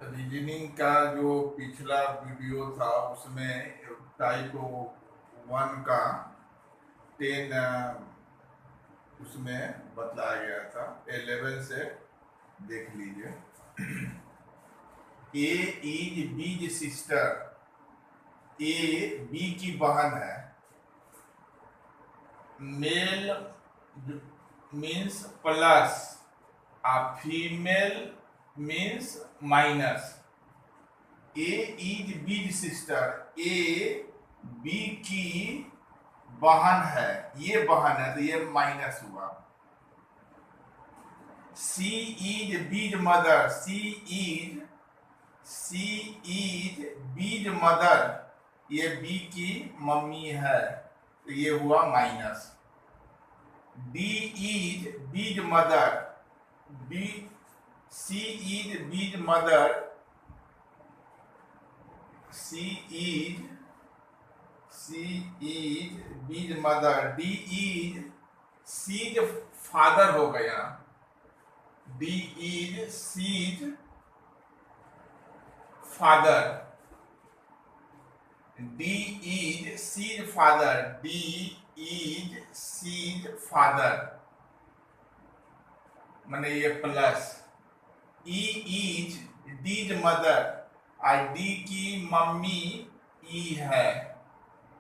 Reasoning का जो पिछला वीडियो था उसमें टाइप 1 का 10 उसमें बतलाया गया था। 11 से देख लीजिए। A is B's sister, A B की बहन है। Male means plus, female means minus. A is B's sister, A B की बहन है, ये बहन है तो ये माइनस हुआ। C is B's mother, C is B's mother, ये बी की मम्मी है तो ये हुआ minus. D is B's mother, B C is B's mother, C is B's mother. D is C's father हो गया, D is C's father, D is C's father, D is C's father माने ये plus. E is D's mother, और D की मम्मी E है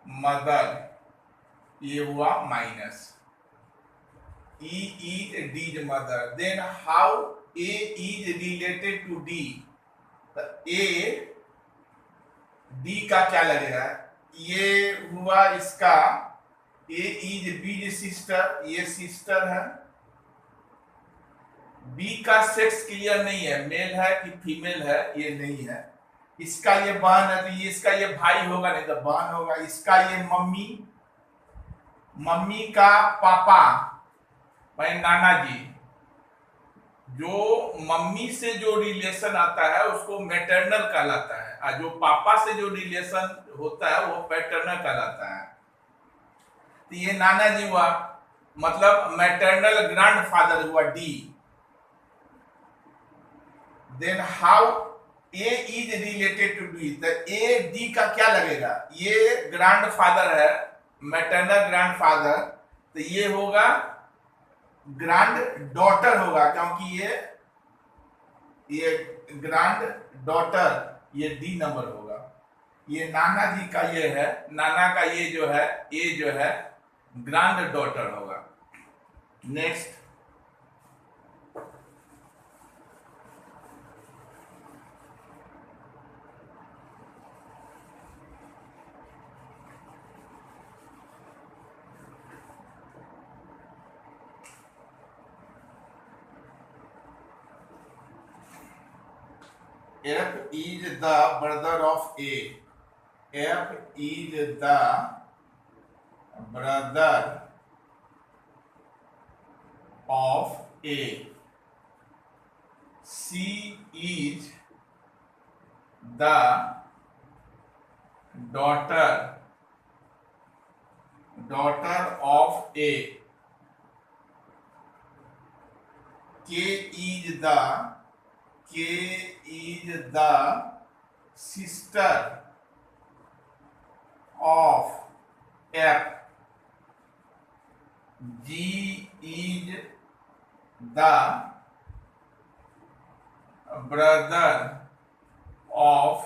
mother, ये हुआ minus. E is D's mother. Then how A is related to D, A D का क्या लगेगा, ये हुआ इसका ए इज बीज सिस्टर, ये सिस्टर है। बी का सेक्स क्लियर नहीं है, मेल है कि फीमेल है ये नहीं है। इसका ये बहन है तो ये इसका ये भाई होगा, नहीं तो बहन होगा। इसका ये मम्मी, मम्मी का पापा भाई नाना जी। जो मम्मी से जो रिलेशन आता है उसको मैटरनल कहलाता है, और जो पापा से जो रिलेशन होता है वो पैटर्नल कहलाता है। तो ये नाना जी हुआ, मतलब मैटरनल ग्रैंडफादर हुआ D. Then how A is related to D, तो ए डी का क्या लगेगा, ये ग्रैंडफादर है, मैटरनल ग्रैंडफादर, तो ये होगा ग्रैंड डॉटर होगा, क्योंकि ये ग्रैंड डॉटर, ये डी नंबर होगा। ये नाना जी का ये है, नाना का ये जो है, ये जो है ग्रैंड डॉटर होगा। Next, F is the brother of A. F is the brother of A. C is the daughter of A. K is the sister of F. G is the brother of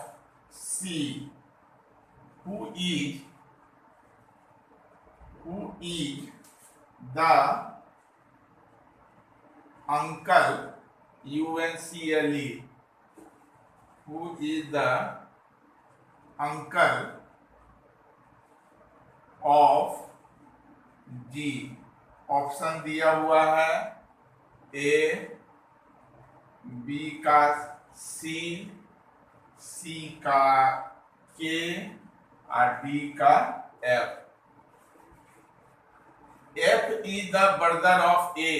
C. Who is the uncle, UNCLE, who is the uncle of G। Option दिया हुआ है, ए, B का सी, C का के, और D का F. F is the brother of A,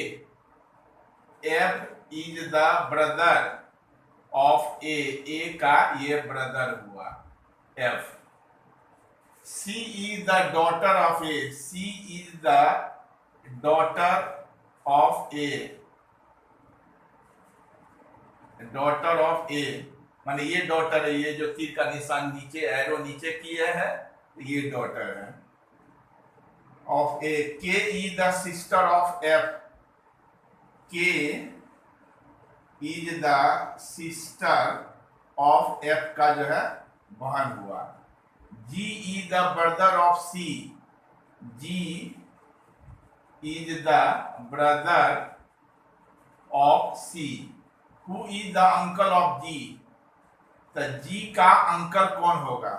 F is the brother of A का ये ब्रदर हुआ F. C is the daughter of A, C is the daughter of A, daughter of A. माने ये daughter है, ये जो तीर का निशान नीचे एरो नीचे किए है ये डॉटर है of A. K is the sister of F, K is the sister of F का जो है बहन हुआ। G is the brother of C, G is the brother of C. Who is the uncle of G, तो G का uncle कौन होगा?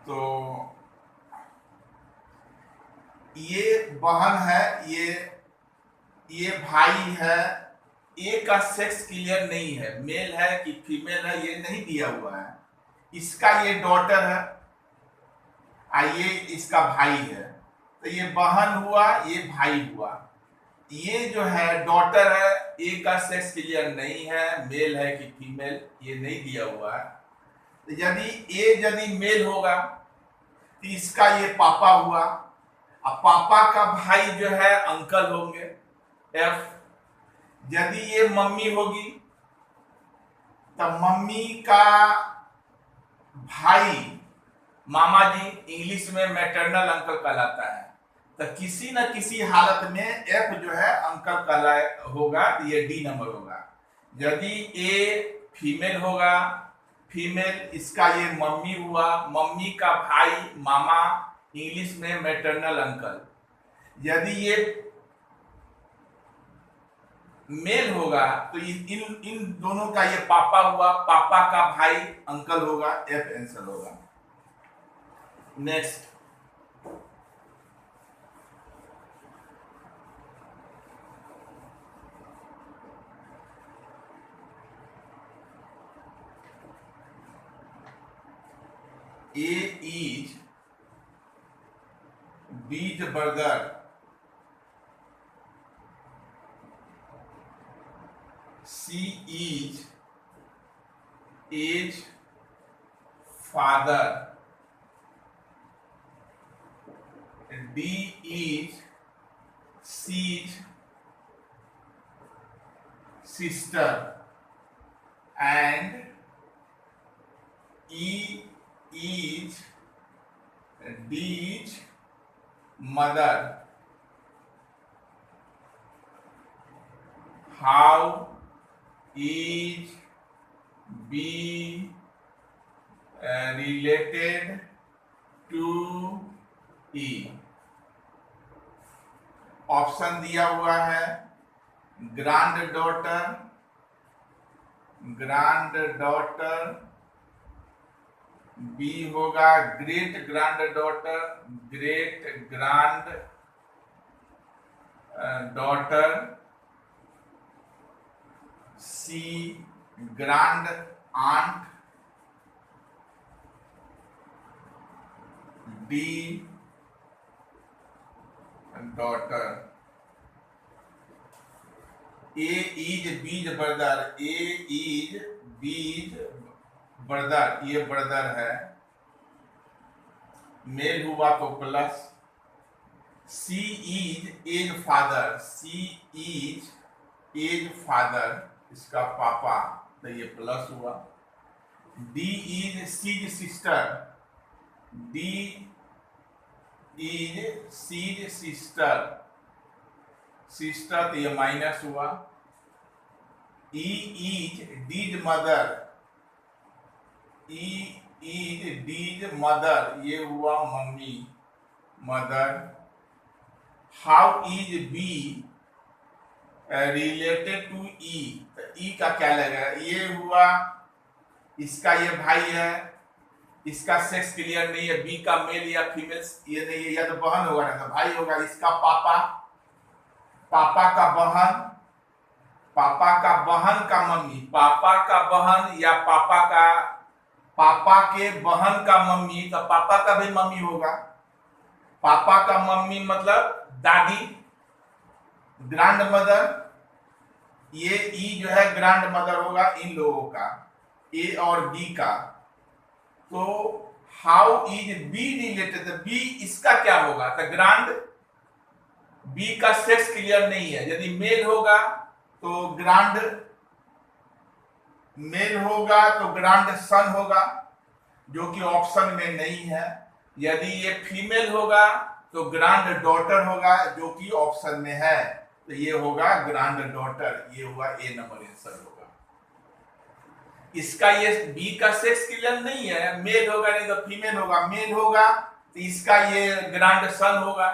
तो ये बहन है, ये भाई है। ए का सेक्स क्लियर नहीं है, मेल है कि फीमेल है ये नहीं दिया हुआ है। इसका ये डॉटर है और ये इसका भाई है, तो ये बहन हुआ ये भाई हुआ। ये जो है डॉटर है, ए का सेक्स क्लियर नहीं है, मेल है कि फीमेल ये नहीं दिया हुआ है। तो यदि मेल होगा तो इसका ये पापा हुआ, अब पापा का भाई जो है अंकल होंगे एफ। यदि ये मम्मी होगी तो मम्मी का भाई मामा जी इंग्लिश में मैटरनल अंकल कहलाता है। तो किसी न किसी हालत में एफ जो है अंकल कहला होगा, तो ये डी नंबर होगा। यदि ए फीमेल होगा, फीमेल इसका ये मम्मी हुआ, मम्मी का भाई मामा इंग्लिश में मैटरनल अंकल। यदि ये मेल होगा तो इन दोनों का ये पापा हुआ, पापा का भाई अंकल होगा, एफ आंसर होगा। Next, A is B's brother, C is A's father, D is C's sister, and E is D's mother. How is B related to E? Option दिया हुआ है ग्रैंड डॉटर, बी होगा great granddaughter, C grand aunt, D daughter. A is B's brother, brother, ये brother है, male हुआ तो plus. C is E's father, इसका पापा, तो ये प्लस हुआ। डी इज सीज सिस्टर, तो ये माइनस हुआ। ई इज डीज मदर, ये हुआ mummy mother. How is B related to E, तो ई का क्या लगेगा? ये हुआ इसका ये भाई है, इसका सेक्स क्लियर नहीं है, बी का मेल या फीमेल ये नहीं है, या तो बहन होगा ना तो भाई होगा। इसका पापा का बहन का मम्मी, पापा का बहन या पापा के बहन का मम्मी, तो पापा का भी मम्मी होगा। पापा का मम्मी मतलब दादी, ग्रैंड मदर, ये ई जो है ग्रैंड मदर होगा इन लोगों का, ए और बी का। तो how is B related, B इसका क्या होगा? तो ग्रैंड, बी का सेक्स क्लियर नहीं है, यदि मेल होगा तो ग्रांड मेल होगा तो ग्रांड सन होगा, जो कि ऑप्शन में नहीं है। यदि ये फीमेल होगा तो ग्रांड डॉटर होगा, जो कि ऑप्शन में है। तो ये होगा ग्रांड डॉटर, ये हुआ ए नंबर आंसर होगा। इसका ये बी का सेक्स क्लियर नहीं है, मेल होगा नहीं तो फीमेल होगा। मेल होगा तो इसका ये ग्रांड सन होगा,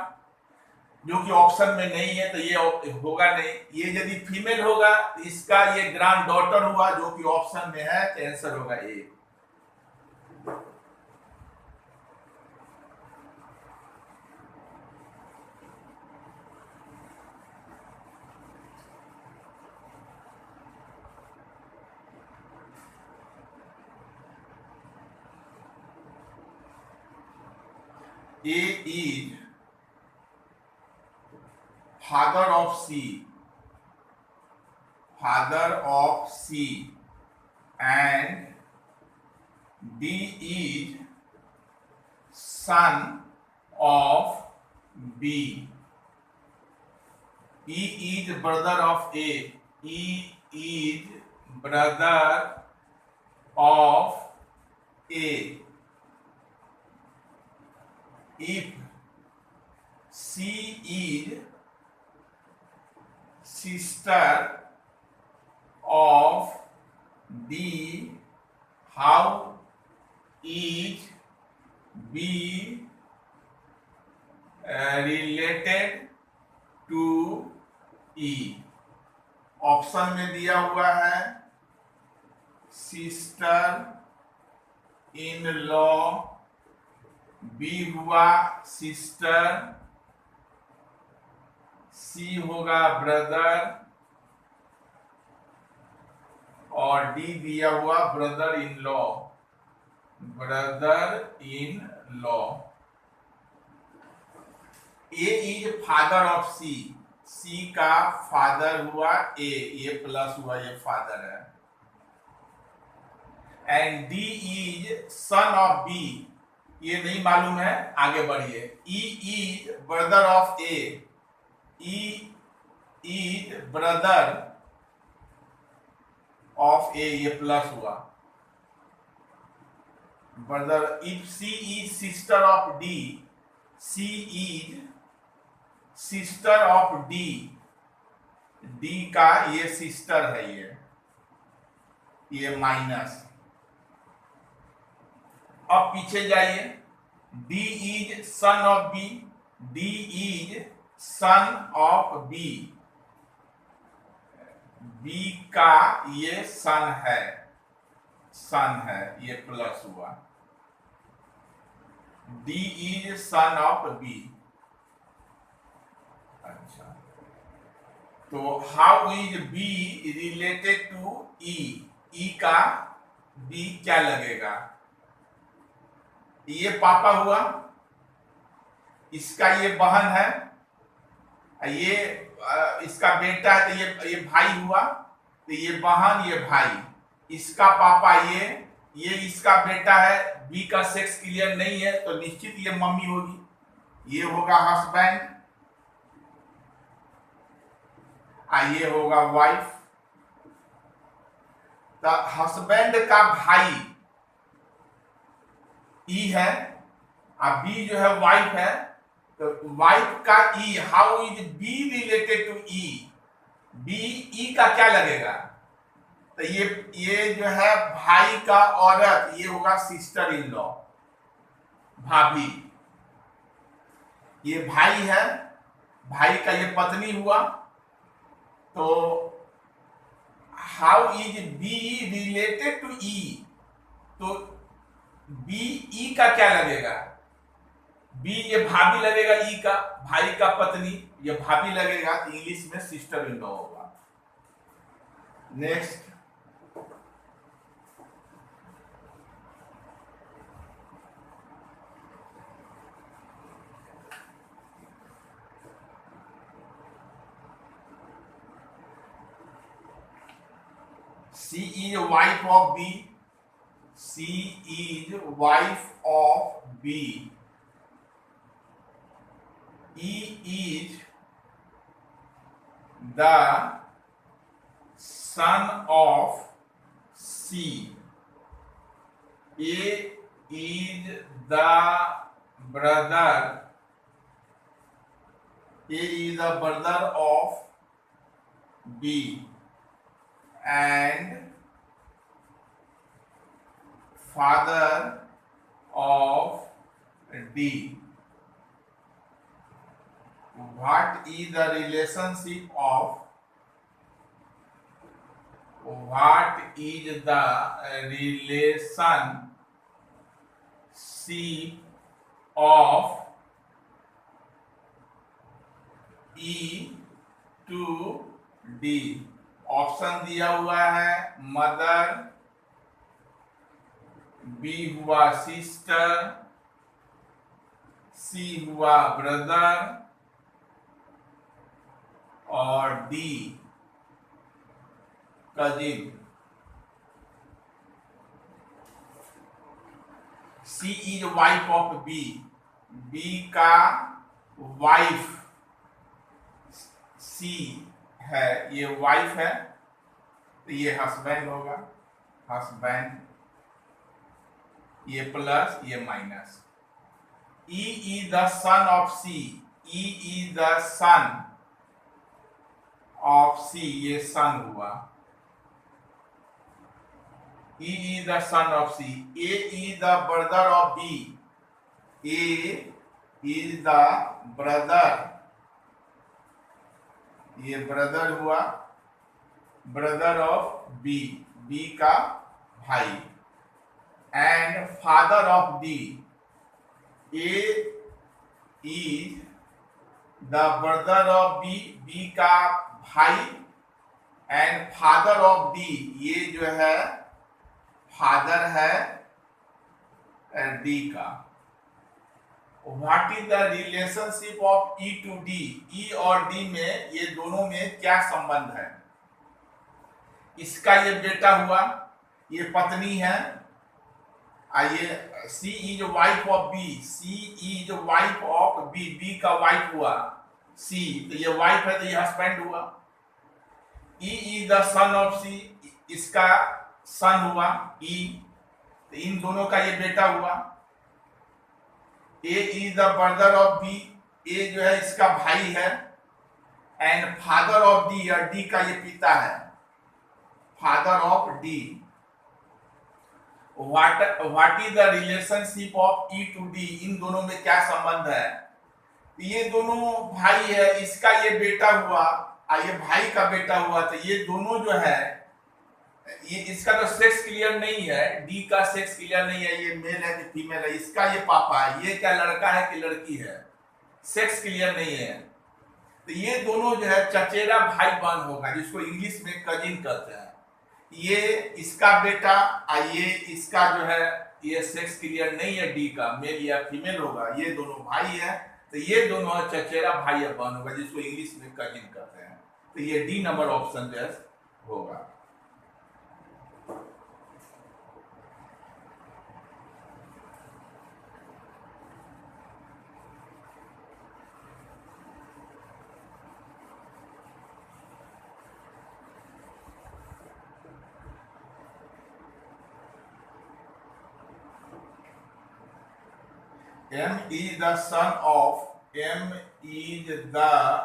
जो कि ऑप्शन में नहीं है, तो ये होगा नहीं। ये यदि फीमेल होगा तो इसका ये ग्रांड डॉटर हुआ, जो कि ऑप्शन में है, तो आंसर होगा ए। A is father of C, and D is son of B. E is brother of A. E is brother of A. If C is sister of D, how is B related to E? Option में दिया हुआ है sister in law, B हुआ sister, C होगा brother, और D दिया हुआ brother in law. A is father of C, C का फादर हुआ ए प्लस हुआ, ये फादर है। And D is son of B, ये नहीं मालूम है, आगे बढ़िए। E is brother of A, E is brother of A, ये प्लस हुआ brother. If C is sister of D, C is sister of D, D का ये सिस्टर है, ये माइनस। अब पीछे जाइए, D is son of B, D is son of B, B का ये सन है, ये प्लस हुआ। D is son of B. अच्छा, तो how is B related to E? E का B क्या लगेगा? ये पापा हुआ, इसका ये बहन है, ये इसका बेटा है, तो ये भाई हुआ, तो ये बहन ये भाई, इसका पापा ये इसका बेटा है। बी का सेक्स क्लियर नहीं है, तो निश्चित ये मम्मी होगी, ये होगा हस्बैंड, ये होगा वाइफ। तो हस्बैंड का भाई ई है, अब बी जो है वाइफ है, तो वाइफ का E, how is B related to E? B E का क्या लगेगा? तो ये जो है भाई का औरत, ये होगा सिस्टर इन लॉ, भाभी। ये भाई है, भाई का ये पत्नी हुआ, तो how is B related to E? तो बी ई का क्या लगेगा? बी ये भाभी लगेगा, ई का भाई का पत्नी, ये भाभी लगेगा, तो इंग्लिश में सिस्टर इन लॉ होगा। Next, C is wife of B. C is wife of B. E is the son of C. A is the brother. A is the brother of B and father of D. What is the relationship of E to D? Option दिया हुआ है mother, B हुआ sister, C हुआ brother और D cousin. C is wife of B, B का wife C है, ये wife है तो ये हस्बैंड होगा, हस्बैंड, ये प्लस ये minus. E is the son of C, E is the son of C, ये सन हुआ। E is the son of C. A is the brother of B. A is the brother. ये brother हुआ, brother of B, B का भाई। And father of D, A is the brother of B, B का भाई and father of D, ये जो है father है डी का। What is the relationship of E to D? E और डी में ये दोनों में क्या संबंध है? इसका ये बेटा हुआ, ये पत्नी है। आइए, C is wife of B, C is wife of B, B का वाइफ हुआ सी, तो ये वाइफ है तो ये हस्बैंड हुआ। E is the son of C, इसका सन हुआ ई, तो इन दोनों का ये बेटा हुआ। A is the brother of B, A जो है इसका भाई है एंड फादर ऑफ डी, और डी का ये पिता है, father of D. What is the relationship of E to D? इन दोनों में क्या संबंध है? ये दोनों भाई है, इसका ये बेटा हुआ और ये भाई का बेटा हुआ, तो ये दोनों जो है, ये इसका तो सेक्स क्लियर नहीं है, डी का सेक्स क्लियर नहीं है, ये मेल है कि फीमेल है, इसका ये पापा है, ये क्या लड़का है कि लड़की है, सेक्स क्लियर नहीं है। तो ये दोनों जो है चचेरा भाई बहन होगा, जिसको इंग्लिश में कजिन कहते हैं। ये इसका बेटा और ये इसका जो है, ये सेक्स क्लियर नहीं है, डी का मेल या फीमेल होगा, ये दोनों भाई है, तो ये दोनों चचेरा भाई या बहन होगा, जिसको इंग्लिश में कजिन कहते हैं। तो ये डी नंबर ऑप्शन जो है होगा। M is the son of, M is the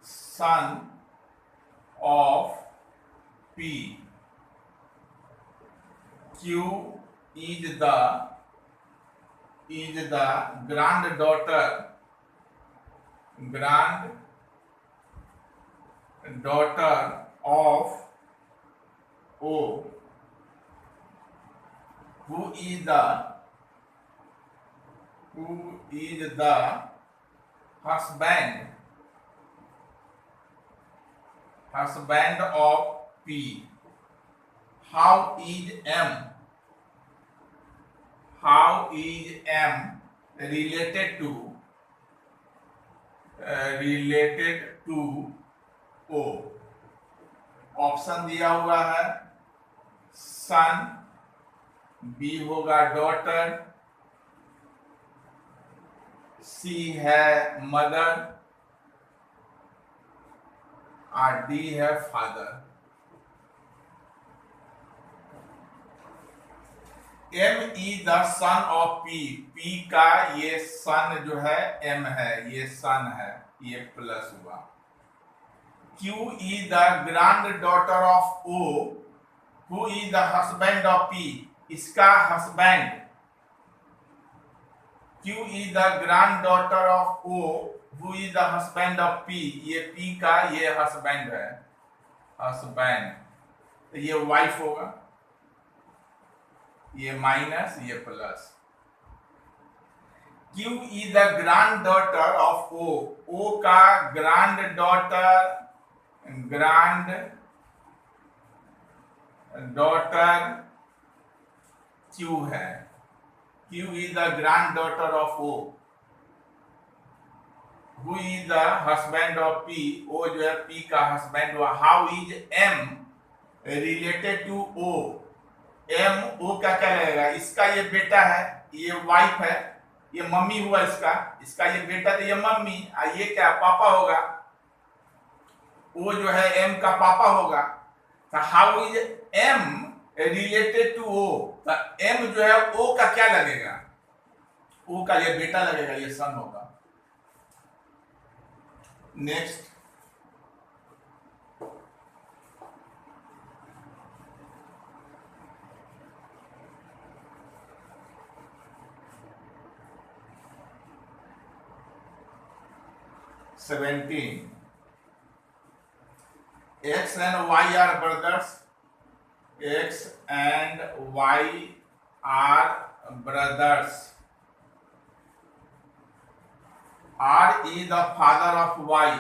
son of P. Q is the granddaughter of O. Who is the husband of P? How is M related to O? Option दिया हुआ है सन, B होगा daughter, सी है mother और D है father. M is the son of P, P का ये सन जो है एम है, ये सन है, ये प्लस हुआ। Q is the granddaughter of O, who is the husband of P, इसका husband. Q is the granddaughter of O, who is the husband of P, ये पी का ये husband है, husband, तो ये wife होगा, ये minus ये plus. Q is the granddaughter of O, O का granddaughter, granddaughter Q है, Q is the granddaughter of O, who is the husband of P, O जो है P का husband हुआ। How is M related to O, M O का क्या लगेगा, इसका ये बेटा है, ये वाइफ है, ये मम्मी हुआ इसका, इसका ये बेटा तो ये मम्मी, ये क्या पापा होगा, ओ जो है एम का पापा होगा। तो how is M related to O, तो एम जो है ओ का क्या लगेगा, ओ का ये बेटा लगेगा, ये सन होगा। Next, seventeen, X and Y are brothers, X and Y are brothers, R is the father of Y,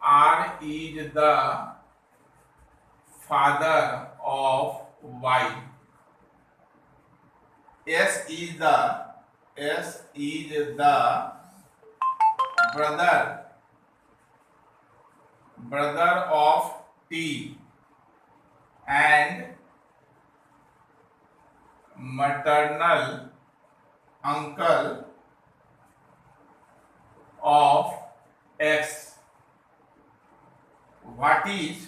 R is the father of Y, S is the brother of T and maternal uncle of X. What is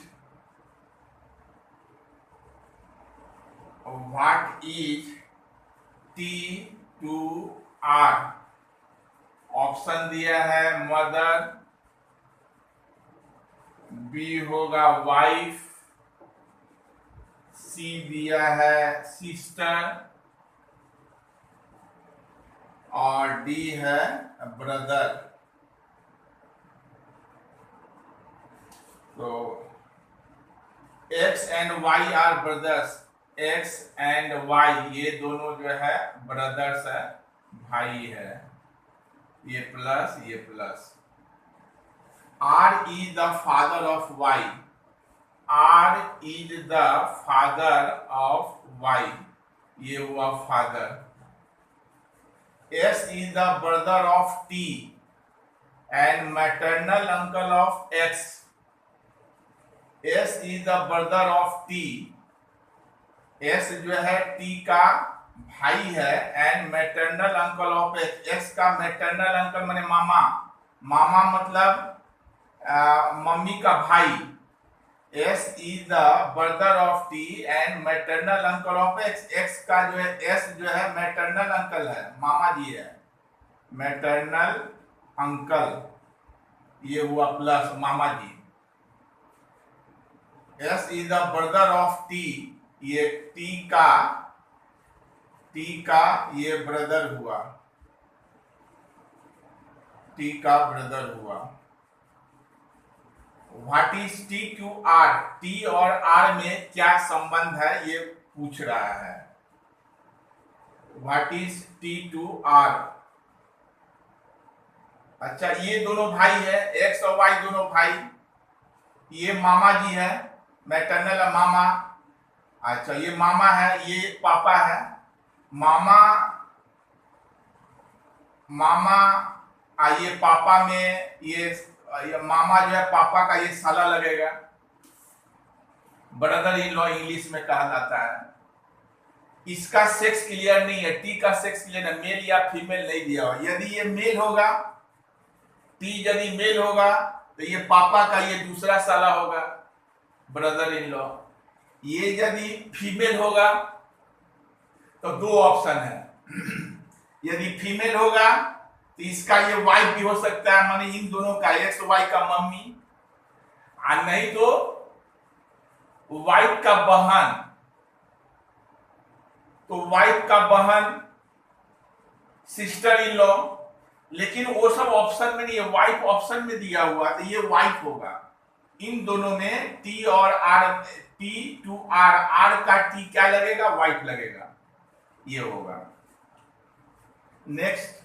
T to R? Option दिया है mother, B होगा wife, C दिया है sister और D है brother. तो X and Y are brothers, X and Y ये दोनों जो है ब्रदर्स है, भाई है, ये प्लस ये plus. R is the father of Y, R is the father of Y, ये हुआ father। S is the brother of T and maternal uncle of X, S is the brother of T, S जो है T का भाई है, and maternal uncle of x, x का maternal uncle माने मामा, मामा मतलब मम्मी का भाई। S is the brother of T and maternal uncle of X, X का जो है S जो है मैटरनल अंकल है, मामा जी है, मैटरनल अंकल, ये हुआ प्लस मामा जी। S is the brother of T, ये T का ये ब्रदर हुआ, T का ब्रदर हुआ। What is T to R, T और R में क्या संबंध है ये पूछ रहा है। What is T to R, अच्छा ये दोनों भाई है, X और Y दोनों भाई, ये मामा जी है, मैटरनल मामा, अच्छा ये मामा है, ये पापा है, मामा ये पापा में ये मामा जो है पापा का ये साला लगेगा, ब्रदर इन लॉ इंग्लिश में कहा जाता है। इसका सेक्स क्लियर नहीं है, टी का सेक्स क्लियर है, मेल या फीमेल नहीं दिया हुआ। यदि ये मेल होगा, टी यदि मेल होगा तो ये पापा का ये दूसरा साला होगा, ब्रदर इन लॉ। ये यदि फीमेल होगा तो दो ऑप्शन है। यदि फीमेल होगा तो इसका ये वाइफ भी हो सकता है, माने इन दोनों का एक्स वाई का मम्मी, और नहीं तो वाइफ का बहन। तो वाइफ का बहन, सिस्टर इन लॉ, लेकिन वो सब ऑप्शन में नहीं है, वाइफ ऑप्शन में दिया हुआ, तो ये वाइफ होगा। इन दोनों में टी और R, T to R, R का टी क्या लगेगा, वाइफ लगेगा, ये होगा। Next,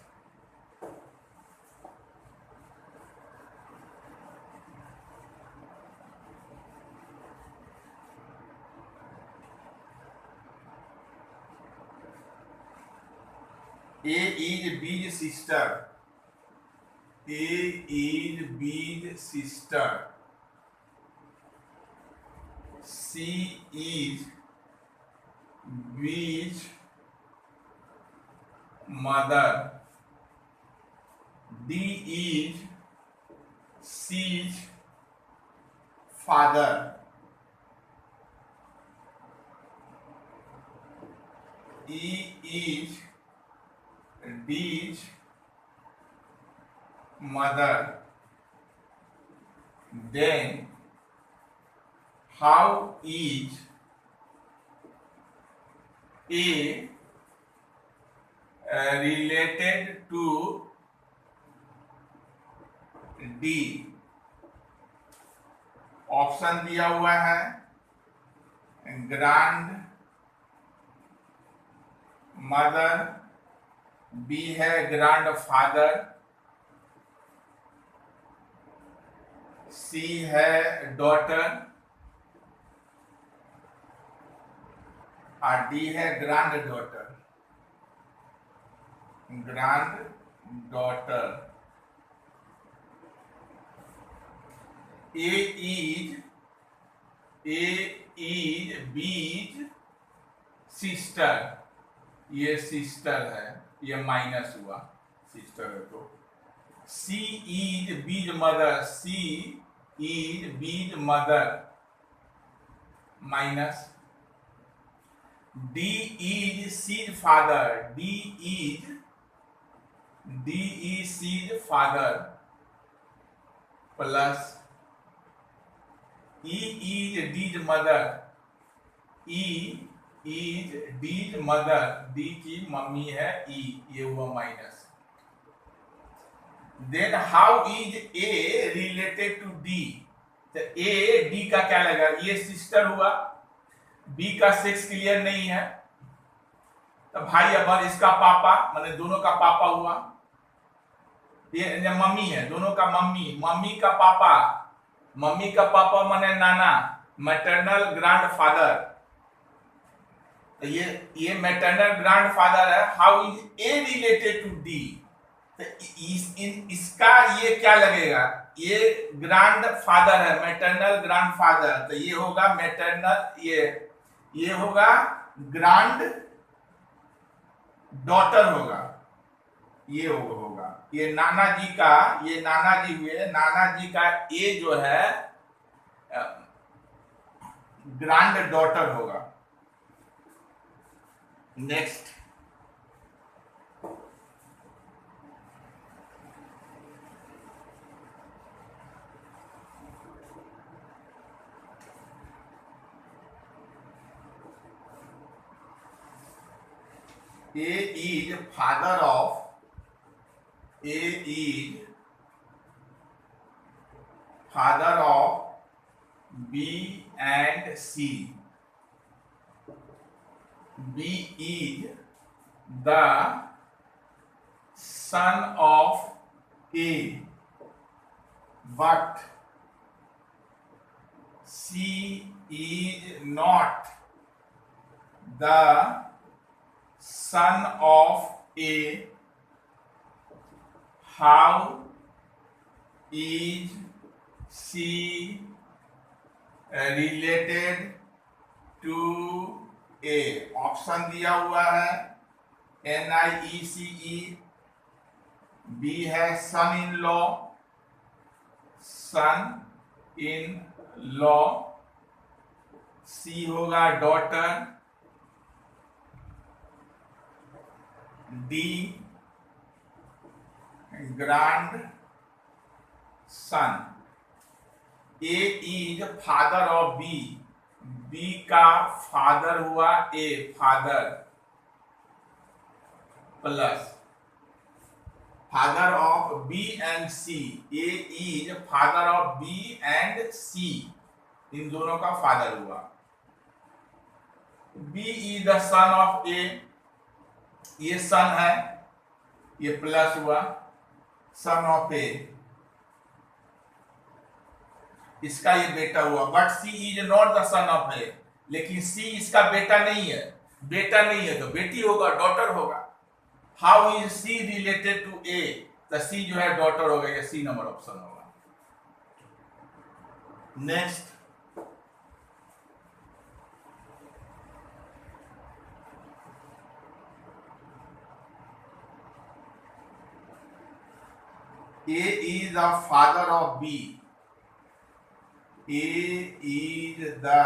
A is B's sister. A is B's sister. C is B's mother. D is C's father. E is D's mother. Then how is A related to D? Option दिया हुआ है, grand mother, B है grand father, सी है daughter, और D है granddaughter. Grand daughter. A is B's sister, ये sister है, ये माइनस हुआ, सिस्टर है तो। C is B's mother, C is B's mother, minus. D is C's father, D is C's father, plus E is D's mother, E is D's mother, D की मम्मी है E, ये हुआ minus. Then how is A related to D? तो A D का क्या लगा, ये सिस्टर हुआ, B का सेक्स क्लियर नहीं है, तो भाई अब इसका पापा, माने दोनों का पापा हुआ, ये मम्मी है, दोनों का मम्मी, मम्मी का पापा, मम्मी का पापा माने नाना, मैटरनल ग्रैंड फादर, तो ये मैटरनल ग्रैंड फादर है। How is A related to D? तो इसका ये क्या लगेगा, ये ग्रैंड फादर है, मैटरनल ग्रैंड फादर, तो ये होगा मैटरनल, ये होगा ग्रैंड डॉटर होगा, ये होगा, ये नाना जी का, ये नाना जी हुए, नाना जी का ये जो है ग्रैंड डॉटर होगा। Next, A is father of, A is father of B and C. B is the son of A, but C is not the son of A. How is C related to A? Option दिया हुआ है, NIECE, B है son in law, son in law, C होगा daughter, D grandson. A is father of B, B का father हुआ A, father plus father of B and C. A is father of B and C, इन दोनों का father हुआ। B is the son of A, ये son है, ये plus हुआ सन ऑफ ए, इसका ये बेटा हुआ। But C is not the son of A, लेकिन सी इसका बेटा नहीं है, बेटा नहीं है तो बेटी होगा, डॉटर होगा। How is C related to A, तो सी जो है डॉटर होगा, ये सी नंबर ऑप्शन होगा। Next, A is the father of B. A is the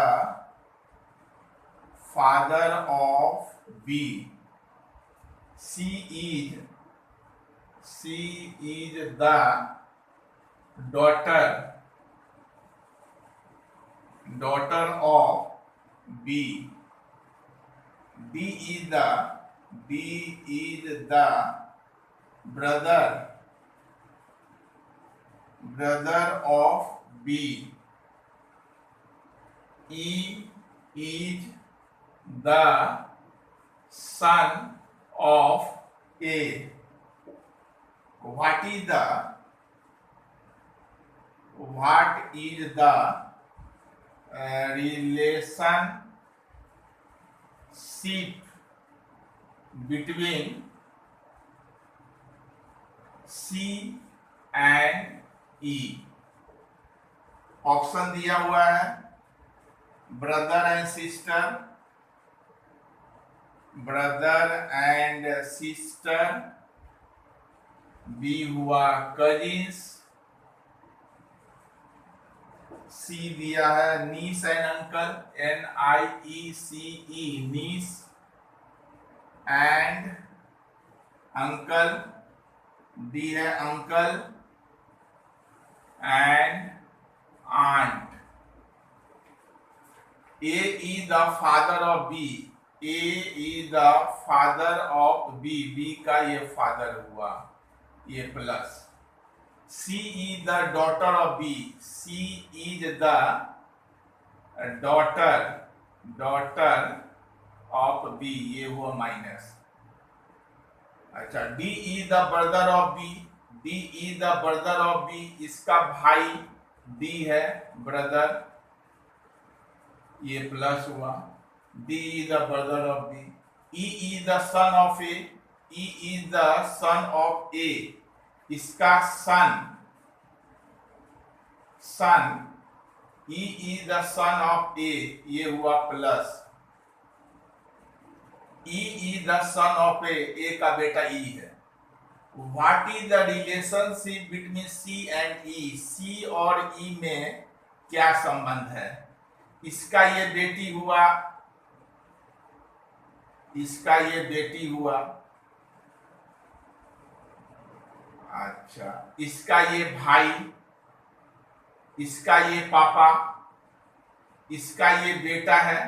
father of B. C is the daughter of B. D is the brother of B. E is the son of A. What is the relationship between C and E? Option दिया हुआ है brother and sister, B हुआ cousins, C दिया है niece and uncle, NIECE, niece and uncle, D है uncle and aunt. A is the father of B. A is the father of B. B का ये father हुआ, ये plus. C is the daughter of B. C is the daughter of B, ये हुआ minus. अच्छा, D is the brother of B. D is the brother of B, इसका भाई D है ब्रदर, ये प्लस हुआ। D is the brother of B. E is the son of A, E is the son of A, इसका son, E is the son of A, ये हुआ plus. E is the son of A का बेटा ई है। What is the relationship between C and E? C और E में क्या संबंध है? इसका ये बेटी हुआ, इसका ये बेटी हुआ, अच्छा, इसका ये भाई, इसका ये पापा, इसका ये बेटा है,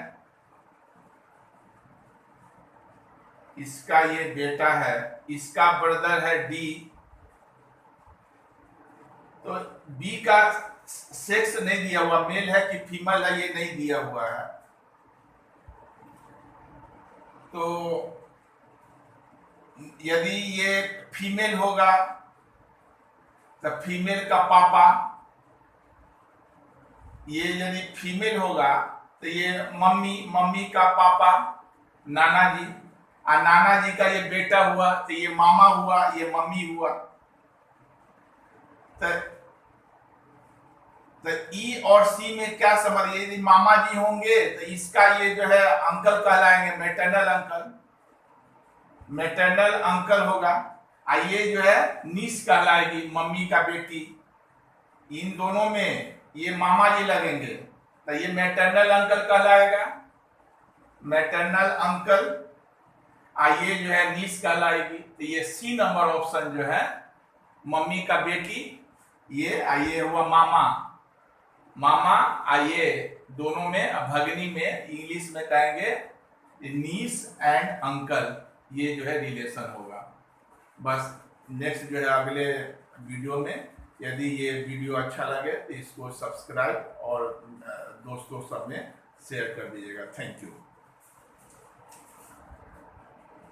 इसका ये बेटा है, इसका ब्रदर है डी। तो बी का सेक्स नहीं दिया हुआ, मेल है कि फीमेल है ये नहीं दिया हुआ है। तो यदि ये फीमेल होगा तो फीमेल का पापा, ये यदि फीमेल होगा तो ये मम्मी का पापा नाना जी, और नाना जी का ये बेटा हुआ तो ये मामा हुआ, ये मम्मी हुआ। तो ई और सी में क्या समझ, यदि मामा जी होंगे तो इसका ये जो है अंकल कहलाएंगे, मैटरनल अंकल होगा। और ये जो है नीस कहलाएगी, मम्मी का बेटी। इन दोनों में ये मामा जी लगेंगे तो ये मैटरनल अंकल कहलाएगा, मैटरनल अंकल। ये जो है नीस कहलाएगी। तो ये सी नंबर ऑप्शन जो है मम्मी का बेटी, ये हुआ मामा। मामा आइए दोनों में, भगनी में इंग्लिश में कहेंगे नीस एंड अंकल, ये जो है रिलेशन होगा। बस नेक्स्ट जो है अगले वीडियो में, यदि ये वीडियो अच्छा लगे तो इसको सब्सक्राइब और दोस्तों सब में शेयर कर दीजिएगा। Thank you.